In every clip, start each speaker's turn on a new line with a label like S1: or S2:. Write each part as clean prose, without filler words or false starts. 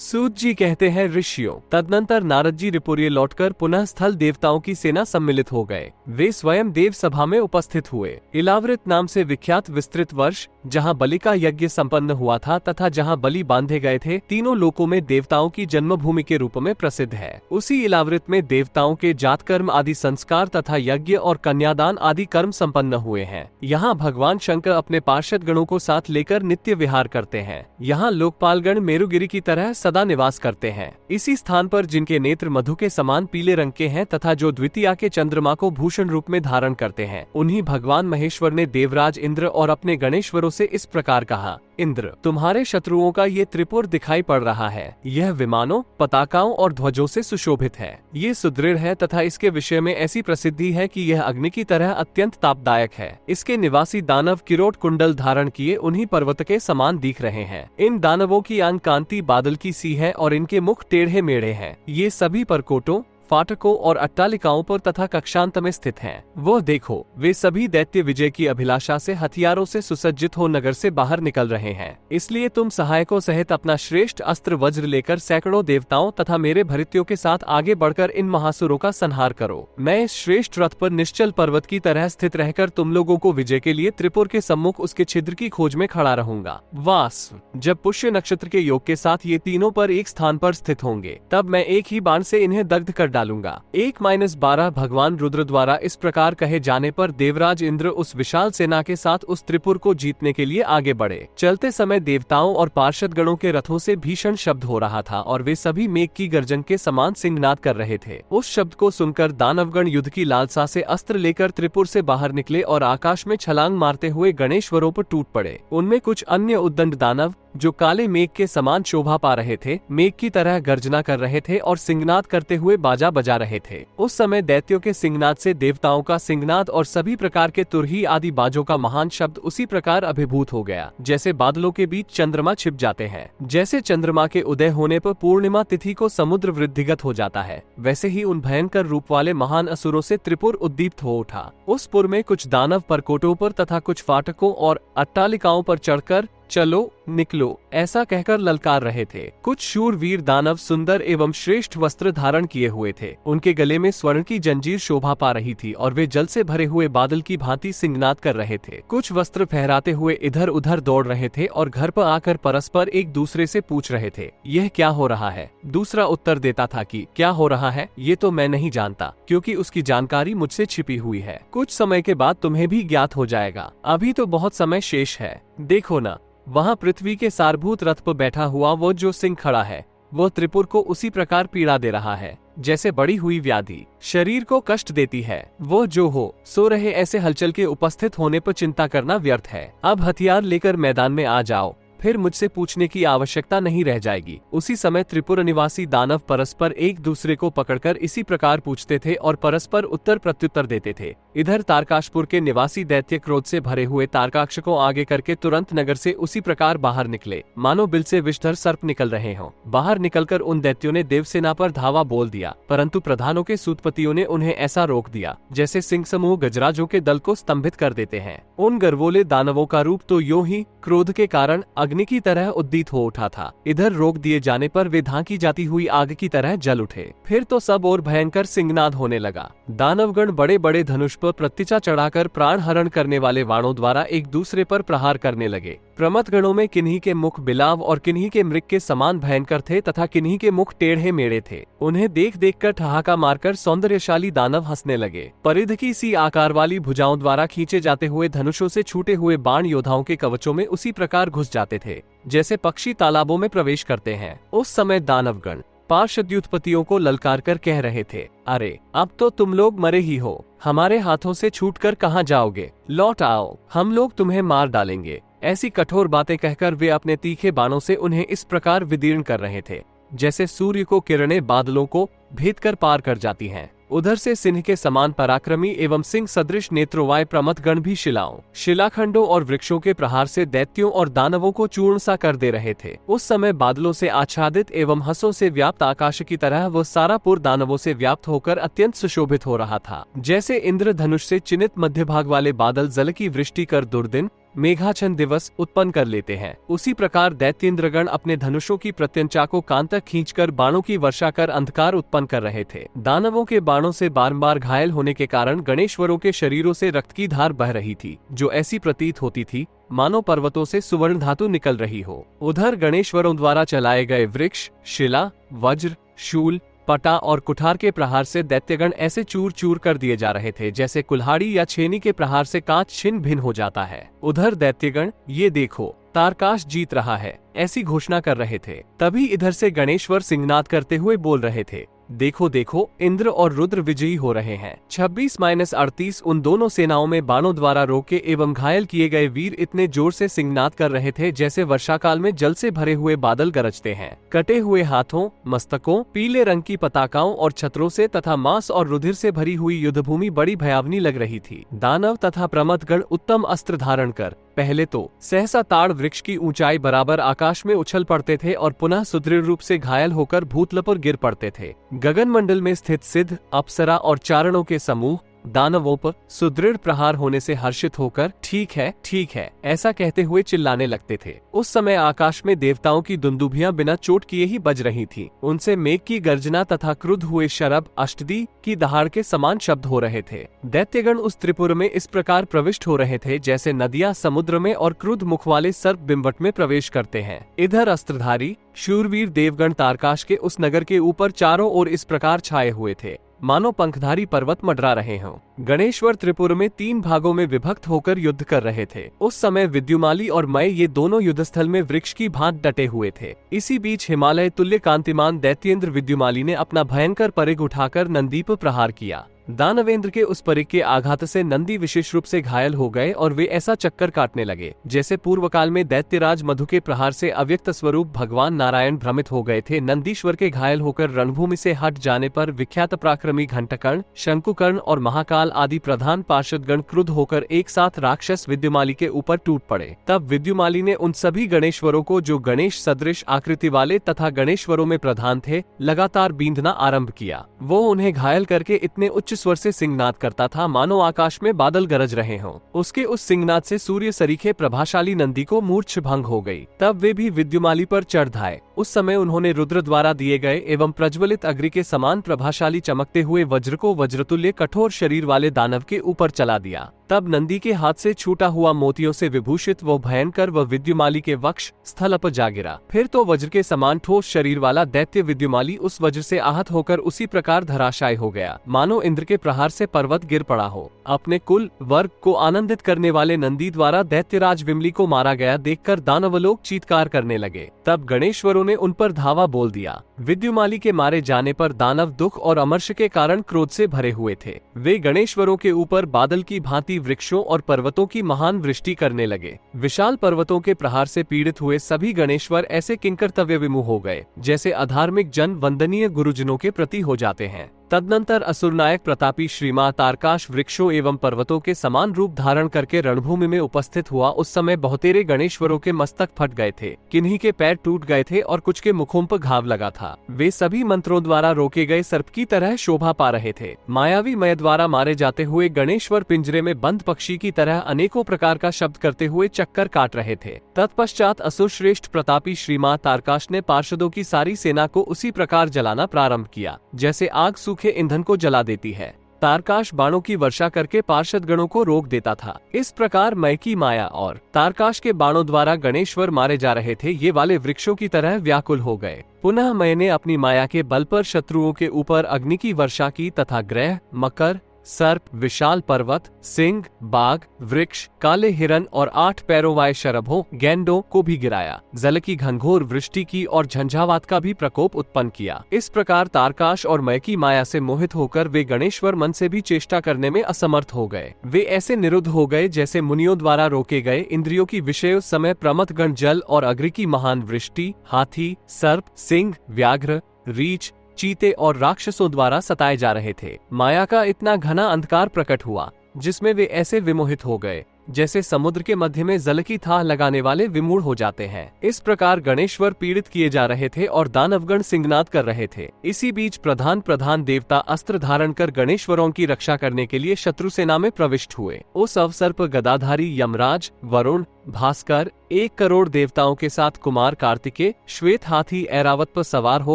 S1: सूत जी कहते हैं ऋषियों। तदनंतर नारद जी रिपुरिये लौटकर पुनः स्थल देवताओं की सेना सम्मिलित हो गए। वे स्वयं देव सभा में उपस्थित हुए। इलावृत नाम से विख्यात विस्तृत वर्ष जहाँ बलि का यज्ञ संपन्न हुआ था तथा जहाँ बलि बांधे गए थे, तीनों लोकों में देवताओं की जन्मभूमि के रूप में प्रसिद्ध है। उसी इलावृत में देवताओं के जात कर्म आदि संस्कार तथा यज्ञ और कन्यादान आदि कर्म संपन्न हुए हैं। यहाँ भगवान शंकर अपने पार्षद गणों को साथ लेकर नित्य विहार करते हैं। यहाँ लोकपालगण मेरुगिरी की तरह सदा निवास करते हैं। इसी स्थान पर जिनके नेत्र मधु के समान पीले रंग के हैं तथा जो द्वितीया के चंद्रमा को भूषण रूप में धारण करते हैं, उन्हीं भगवान महेश्वर ने देवराज इंद्र और अपने गणेश्वरों से इस प्रकार कहा, इंद्र, तुम्हारे शत्रुओं का ये त्रिपुर दिखाई पड़ रहा है। यह विमानों, पताकाओं और ध्वजों से सुशोभित है। ये सुदृढ़ है तथा इसके विषय में ऐसी प्रसिद्धि है कि यह अग्नि की तरह अत्यंत तापदायक है। इसके निवासी दानव किरोट कुंडल धारण किए उन्हीं पर्वत के समान दिख रहे हैं। इन दानवों की अंग कांति बादल की सी है और इनके मुख टेढ़े मेढ़े हैं। ये सभी परकोटों, फाटकों और अट्टालिकाओं पर तथा कक्षांत में स्थित हैं। वो देखो, वे सभी दैत्य विजय की अभिलाषा से हथियारों से सुसज्जित हो नगर से बाहर निकल रहे हैं। इसलिए तुम सहायकों सहित अपना श्रेष्ठ अस्त्र वज्र लेकर सैकड़ों देवताओं तथा मेरे भृत्यों के साथ आगे बढ़कर इन महासुरों का संहार करो। मैं इस श्रेष्ठ रथ पर निश्चल पर्वत की तरह स्थित रहकर तुम लोगों को विजय के लिए त्रिपुर के सम्मुख उसके छिद्र की खोज में खड़ा रहूंगा। वास, जब पुष्य नक्षत्र के योग के साथ ये तीनों पर एक स्थान पर स्थित होंगे, तब मैं एक ही बाण से इन्हें दग्ध कर डालूंगा। 1-12 भगवान रुद्र द्वारा इस प्रकार कहे जाने पर देवराज इंद्र उस विशाल सेना के साथ उस त्रिपुर को जीतने के लिए आगे बढ़े। चलते समय देवताओं और पार्षद गणों के रथों से भीषण शब्द हो रहा था और वे सभी मेघ की गर्जन के समान सिंहनाद कर रहे थे। उस शब्द को सुनकर दानवगण युद्ध की लालसा से अस्त्र लेकर त्रिपुर से बाहर निकले और आकाश में छलांग मारते हुए गणेश्वरों पर टूट पड़े। उनमें कुछ अन्य उद्दंड दानव जो काले मेघ के समान शोभा पा रहे थे, मेघ की तरह गर्जना कर रहे थे और सिंहनाद करते हुए बाजा बजा रहे थे। उस समय दैत्यों के सिंहनाद से देवताओं का सिंहनाद और सभी प्रकार के तुरही आदि बाजों का महान शब्द उसी प्रकार अभिभूत हो गया, जैसे बादलों के बीच चंद्रमा छिप जाते हैं। जैसे चंद्रमा के उदय होने पर पूर्णिमा तिथि को समुद्र वृद्धिगत हो जाता है, वैसे ही उन भयंकर रूप वाले महान असुरों से त्रिपुर उद्दीप्त हो उठा। उस पुर में कुछ दानव परकोटों पर तथा कुछ फाटकों और अट्टालिकाओं पर चढ़कर चलो निकलो ऐसा कहकर ललकार रहे थे। कुछ शूरवीर दानव सुंदर एवं श्रेष्ठ वस्त्र धारण किए हुए थे। उनके गले में स्वर्ण की जंजीर शोभा पा रही थी और वे जल से भरे हुए बादल की भांति सिंहनाद कर रहे थे। कुछ वस्त्र फहराते हुए इधर उधर दौड़ रहे थे और घर पर आकर परस्पर एक दूसरे से पूछ रहे थे, यह क्या हो रहा है। दूसरा उत्तर देता था कि क्या हो रहा है ये तो मैं नहीं जानता, क्योंकि उसकी जानकारी मुझसे छिपी हुई है। कुछ समय के बाद तुम्हें भी ज्ञात हो जाएगा। अभी तो बहुत समय शेष है। देखो ना, वहाँ पृथ्वी के सारभूत रथ पर बैठा हुआ वो जो सिंह खड़ा है, वो त्रिपुर को उसी प्रकार पीड़ा दे रहा है जैसे बड़ी हुई व्याधि शरीर को कष्ट देती है। वो जो हो सो रहे ऐसे हलचल के उपस्थित होने पर चिंता करना व्यर्थ है। अब हथियार लेकर मैदान में आ जाओ, फिर मुझसे पूछने की आवश्यकता नहीं रह जाएगी। उसी समय त्रिपुर निवासी दानव परस्पर एक दूसरे को पकड़कर इसी प्रकार पूछते थे और परस्पर उत्तर प्रत्युत्तर देते थे। इधर तारकाशपुर के निवासी दैत्य क्रोध से भरे हुए तारकाक्ष को आगे करके तुरंत नगर से उसी प्रकार बाहर निकले, मानो बिल से विषधर सर्प निकल रहे हों। बाहर निकलकर उन दैत्यों ने देवसेना पर धावा बोल दिया, परंतु प्रधानों के सूतपतियों ने उन्हें ऐसा रोक दिया जैसे सिंह समूह गजराजों के दल को स्तंभित कर देते हैं। उन गर्वोले दानवों का रूप तो यूं ही क्रोध के कारण अग्नि की तरह उद्दीत हो उठा था। इधर रोक दिए जाने पर वे धांकी जाती हुई आग की तरह जल उठे। फिर तो सब और भयंकर सिंहनाद होने लगा। दानवगण बड़े बड़े धनुष पर प्रत्यचा चढ़ाकर प्राण हरण करने वाले वाणों द्वारा एक दूसरे पर प्रहार करने लगे। प्रमथ गणों में किन्हीं के मुख बिलाव और किन्हीं के मृग के समान भयंकर थे तथा किन्हीं के मुख टेढ़े मेढ़े थे। उन्हें देख देख कर ठहाका मारकर सौंदर्यशाली दानव हंसने लगे। परिध की सी आकार वाली भुजाओं द्वारा खींचे जाते हुए धनुषों से छूटे हुए बाण योद्धाओं के कवचों में उसी प्रकार घुस जाते थे जैसे पक्षी तालाबों में प्रवेश करते हैं। उस समय दानवगण पार्षद युद्धपतियों को ललकार कर कह रहे थे, अरे अब तो तुम लोग मरे ही हो, हमारे हाथों से छूटकर कहाँ जाओगे, लौट आओ, हम लोग तुम्हें मार डालेंगे। ऐसी कठोर बातें कहकर वे अपने तीखे बाणों से उन्हें इस प्रकार विदीर्ण कर रहे थे जैसे सूर्य को किरणें बादलों को भेद कर पार कर जाती हैं। उधर से सिंह के समान पराक्रमी एवं सिंह सदृश नेत्रोवाय प्रमथगण भी शिलाओं, शिलाखंडों और वृक्षों के प्रहार से दैत्यों और दानवों को चूर्ण सा कर दे रहे थे। उस समय बादलों से आच्छादित एवं हंसों से व्याप्त आकाश की तरह वह सारा पुर दानवों से व्याप्त होकर अत्यंत सुशोभित हो रहा था। जैसे इंद्रधनुष से चिन्हित मध्य भाग वाले बादल जल की वृष्टि कर दुर्दिन मेघाच्छन्न दिवस उत्पन्न कर लेते हैं। उसी प्रकार दैत्येंद्रगण अपने धनुषों की प्रत्यंचा को कान तक खींचकर बाणों की वर्षा कर अंधकार उत्पन्न कर रहे थे। दानवों के बाणों से बारंबार घायल होने के कारण गणेश्वरों के शरीरों से रक्त की धार बह रही थी, जो ऐसी प्रतीत होती थी मानो पर्वतों से सुवर्ण धातु निकल रही हो। उधर गणेश्वरों द्वारा चलाए गए वृक्ष, शिला, वज्र, शूल, पटा और कुठार के प्रहार से दैत्यगण ऐसे चूर चूर कर दिए जा रहे थे जैसे कुल्हाड़ी या छेनी के प्रहार से कांच छिन्न भिन्न हो जाता है। उधर दैत्यगण ये देखो तारकाश जीत रहा है ऐसी घोषणा कर रहे थे। तभी इधर से गणेश्वर सिंहनाद करते हुए बोल रहे थे, देखो देखो इंद्र और रुद्र विजयी हो रहे हैं। 26-38 उन दोनों सेनाओं में बाणों द्वारा रोके एवं घायल किए गए वीर इतने जोर से सिंहनाद कर रहे थे जैसे वर्षा काल में जल से भरे हुए बादल गरजते हैं। कटे हुए हाथों, मस्तकों, पीले रंग की पताकाओं और छत्रों से तथा मांस और रुधिर से भरी हुई युद्धभूमि बड़ी भयावनी लग रही थी। दानव तथा प्रमथगण उत्तम अस्त्र धारण कर पहले तो सहसा ताड़ वृक्ष की ऊंचाई बराबर आकाश में उछल पड़ते थे और पुनः सुदृढ़ रूप से घायल होकर भूतल पर गिर पड़ते थे। गगन मंडल में स्थित सिद्ध, अप्सरा और चारणों के समूह दानवों पर सुदृढ़ प्रहार होने से हर्षित होकर ठीक है ऐसा कहते हुए चिल्लाने लगते थे। उस समय आकाश में देवताओं की दुंदुभियां बिना चोट किए ही बज रही थीं। उनसे मेघ की गर्जना तथा क्रुद्ध हुए शरभ, अष्टदी की दहाड़ के समान शब्द हो रहे थे। दैत्यगण उस त्रिपुर में इस प्रकार प्रविष्ट हो रहे थे जैसे नदियां समुद्र में और क्रुद्ध मुख वाले सर्प बिंबट में प्रवेश करते हैं। इधर अस्त्रधारी शूरवीर देवगण तारकाश के उस नगर के ऊपर चारों ओर इस प्रकार छाए हुए थे मानो पंखधारी पर्वत मंडरा रहे हों। गणेश्वर त्रिपुर में 3 भागों में विभक्त होकर युद्ध कर रहे थे। उस समय विद्युमाली और मय ये दोनों युद्धस्थल में वृक्ष की भांत डटे हुए थे। इसी बीच हिमालय तुल्य कांतिमान दैत्येंद्र विद्युमाली ने अपना भयंकर परिघ उठाकर नंदी पर प्रहार किया। दानवेंद्र के उस परिघ के आघात से नंदी विशेष रूप से घायल हो गए और वे ऐसा चक्कर काटने लगे जैसे पूर्व काल में दैत्यराज मधु के प्रहार से अव्यक्त स्वरूप भगवान नारायण भ्रमित हो गए थे। नंदीश्वर के घायल होकर रणभूमि से हट जाने पर विख्यात पराक्रमी घंटकर्ण, शंकुकर्ण और महाकाल आदि प्रधान पार्षदगण क्रुद्ध होकर एक साथ राक्षस विद्युमाली के ऊपर टूट पड़े। तब विद्युमाली ने उन सभी गणेश्वरों को जो गणेश सदृश आकृति वाले तथा गणेश्वरों में प्रधान थे लगातार बींधना आरंभ किया। वो उन्हें घायल करके इतने उच्च स्वर से सिंहनाद करता था मानो आकाश में बादल गरज रहे हों। उसके उस सिंहनाद से सूर्य सरीखे प्रभाशाली नंदी को मूर्छ भंग हो गई। तब वे भी विद्युमाली पर चढ़ धाये। उस समय उन्होंने रुद्र द्वारा दिए गए एवं प्रज्वलित अग्नि के समान प्रभाशाली चमकते हुए वज्र को वज्रतुल्य कठोर शरीर वाले दानव के ऊपर चला दिया। तब नंदी के हाथ से छूटा हुआ मोतियों से विभूषित वो भयंकर व विद्युमाली के वक्ष स्थल पर जा गिरा। फिर तो वज्र के समान ठोस शरीर वाला दैत्य विद्युमाली उस वज्र से आहत होकर उसी प्रकार धराशायी हो गया मानो इंद्र के प्रहार से पर्वत गिर पड़ा हो। अपने कुल वर्ग को आनंदित करने वाले नंदी द्वारा दैत्यराज विमली को मारा गया देखकर दानवलोक चीत्कार करने लगे। तब गणेश्वरों ने उन पर धावा बोल दिया। विद्युमाली के मारे जाने पर दानव दुख और अमर्ष के कारण क्रोध से भरे हुए थे। वे गणेश्वरों के ऊपर बादल की भांति वृक्षों और पर्वतों की महान वृष्टि करने लगे। विशाल पर्वतों के प्रहार से पीड़ित हुए सभी गणेश्वर ऐसे किंकर्तव्य विमुख हो गए जैसे अधार्मिक जन वंदनीय गुरुजनों के प्रति हो जाते हैं। तदनंतर असुरनायक प्रतापी श्रीमां तारकाश वृक्षों एवं पर्वतों के समान रूप धारण करके रणभूमि में उपस्थित हुआ। उस समय बहुतेरे गणेश्वरों के मस्तक फट गए थे, किन्हीं के पैर टूट गए थे और कुछ के मुखों पर घाव लगा था। वे सभी मंत्रों द्वारा रोके गए सर्प की तरह शोभा पा रहे थे। मायावी मय द्वारा मारे जाते हुए गणेश्वर पिंजरे में बंद पक्षी की तरह अनेकों प्रकार का शब्द करते हुए चक्कर काट रहे थे। तत्पश्चात असुर श्रेष्ठ प्रतापी श्रीमां तारकाश ने पार्षदों की सारी सेना को उसी प्रकार जलाना प्रारंभ किया जैसे आग सूखे ईंधन को जला देती है। तारकाश बाणों की वर्षा करके पार्षद गणों को रोक देता था। इस प्रकार मय की माया और तारकाश के बाणों द्वारा गणेश्वर मारे जा रहे थे ये वाले वृक्षों की तरह व्याकुल हो गए। पुनः मय ने अपनी माया के बल पर शत्रुओं के ऊपर अग्नि की वर्षा की तथा ग्रह, मकर, सर्प, विशाल पर्वत, सिंह, बाघ, वृक्ष, काले हिरन और 8 पैरों वाले शरभों, गैंडों को भी गिराया। जल की घनघोर वृष्टि की और झंझावात का भी प्रकोप उत्पन्न किया। इस प्रकार तारकाश और मय की माया से मोहित होकर वे गणेश्वर मन से भी चेष्टा करने में असमर्थ हो गए। वे ऐसे निरुद्ध हो गए जैसे मुनियों द्वारा रोके गए इंद्रियों की विषय। उस समय प्रमथगण जल और अग्नि की महान वृष्टि, हाथी, सर्प, सिंह, व्याघ्र, रीछ, चीते और राक्षसों द्वारा सताए जा रहे थे। माया का इतना घना अंधकार प्रकट हुआ जिसमें वे ऐसे विमोहित हो गए जैसे समुद्र के मध्य में जल की थाह लगाने वाले विमूढ़ हो जाते हैं। इस प्रकार गणेश्वर पीड़ित किए जा रहे थे और दानवगण सिंहनाद कर रहे थे। इसी बीच प्रधान देवता अस्त्र धारण कर गणेश्वरों की रक्षा करने के लिए शत्रु सेना में प्रविष्ट हुए। उस अवसर पर गदाधारी यमराज, वरुण, भास्कर, 1 करोड़ देवताओं के साथ कुमार कार्तिकेय श्वेत हाथी ऐरावत पर सवार हो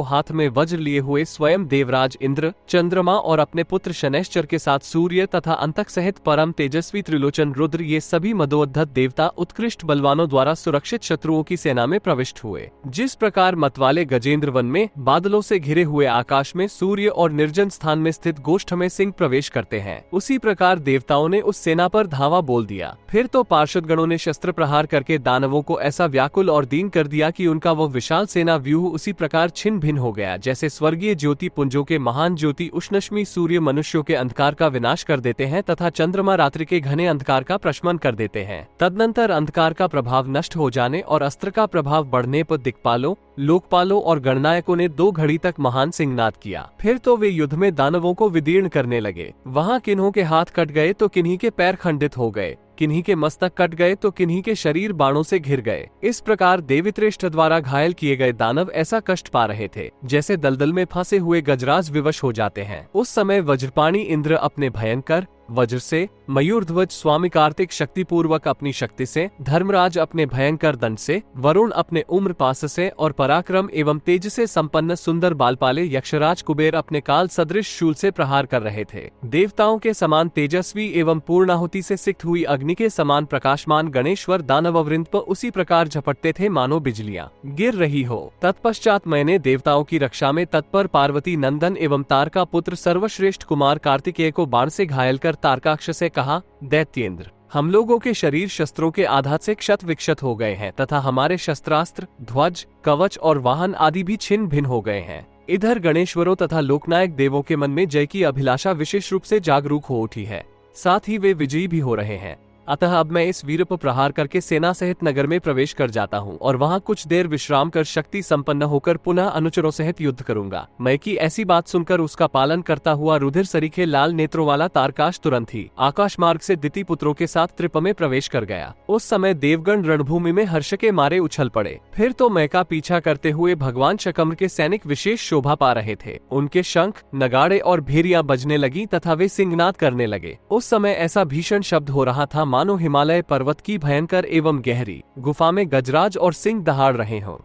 S1: हाथ में वज्र लिए हुए स्वयं देवराज इंद्र, चंद्रमा और अपने पुत्र शनैश्चर के साथ सूर्य तथा अंतक सहित परम तेजस्वी त्रिलोचन रुद्र, ये सभी मदोद्धत देवता उत्कृष्ट बलवानों द्वारा सुरक्षित शत्रुओं की सेना में प्रविष्ट हुए। जिस प्रकार मतवाले गजेंद्र वन में बादलों से घिरे हुए आकाश में सूर्य और निर्जन स्थान में स्थित गोष्ठ में सिंह प्रवेश करते हैं, उसी प्रकार देवताओं ने उस सेना पर धावा बोल दिया। फिर तो पार्षद गणों ने शस्त्र प्रहार करके दानवों को ऐसा व्याकुल और दीन कर दिया कि उनका वह विशाल सेना व्यूह उसी प्रकार छिन्न भिन्न हो गया जैसे स्वर्गीय ज्योति पुंजों के महान ज्योति उष्णश्मी सूर्य मनुष्यों के अंधकार का विनाश कर देते हैं तथा चंद्रमा रात्रि के घने अंधकार का प्रशमन कर देते हैं। तदनंतर अंधकार का प्रभाव नष्ट हो जाने और अस्त्र का प्रभाव बढ़ने पर दिक्पालों, लोकपालों और गणनायकों ने 2 घड़ी तक महान सिंहनाद किया। फिर तो वे युद्ध में दानवों को विदीर्ण करने लगे। वहाँ किन्हों के हाथ कट गए तो किन्हीं के पैर खंडित हो गए, किन्हीं के मस्तक कट गए तो किन्हीं के शरीर बाणों से घिर गए। इस प्रकार देवित्रेष्ठ द्वारा घायल किए गए दानव ऐसा कष्ट पा रहे थे जैसे दलदल में फंसे हुए गजराज विवश हो जाते हैं। उस समय वज्रपाणी इंद्र अपने भयंकर वज्र से, मयूरध्वज स्वामी कार्तिक शक्ति पूर्वक अपनी शक्ति से, धर्मराज अपने भयंकर दंड से, वरुण अपने उम्र पास से और पराक्रम एवं तेज से संपन्न सुंदर बालपाले यक्षराज कुबेर अपने काल सदृश शूल से प्रहार कर रहे थे। देवताओं के समान तेजस्वी एवं पूर्णाहुति से सिक्त हुई अग्नि के समान प्रकाशमान गणेश्वर दानववृंद पर उसी प्रकार झपटते थे मानो बिजलियां गिर रही हो। तत्पश्चात मैंने देवताओं की रक्षा में तत्पर पार्वती नंदन एवं तारका पुत्र सर्वश्रेष्ठ कुमार कार्तिकेय को बाण से घायल कर तारकाक्ष से कहा, दैत्येंद्र, हम लोगों के शरीर शस्त्रों के आघात से क्षत विक्षत हो गए हैं तथा हमारे शस्त्रास्त्र, ध्वज, कवच और वाहन आदि भी छिन्न भिन्न हो गए हैं। इधर गणेश्वरों तथा लोकनायक देवों के मन में जय की अभिलाषा विशेष रूप से जागरूक हो उठी है, साथ ही वे विजयी भी हो रहे हैं। अतः अब मैं इस वीर पर प्रहार करके सेना सहित नगर में प्रवेश कर जाता हूँ और वहाँ कुछ देर विश्राम कर शक्ति संपन्न होकर पुनः अनुचरों सहित युद्ध करूंगा। मैं की ऐसी बात सुनकर उसका पालन करता हुआ रुधिर सरीखे लाल नेत्रों वाला तारकाश तुरंत ही आकाश मार्ग से दिति पुत्रों के साथ त्रिप में प्रवेश कर गया। उस समय देवगण रणभूमि में हर्ष के मारे उछल पड़े। फिर तो मैं का पीछा करते हुए भगवान शकम्र के सैनिक विशेष शोभा पा रहे थे। उनके शंख, नगाड़े और भेरियां बजने लगी तथा वे सिंहनाद करने लगे। उस समय ऐसा भीषण शब्द हो रहा था मानो हिमालय पर्वत की भयंकर एवं गहरी गुफा में गजराज और सिंह दहाड़ रहे हों।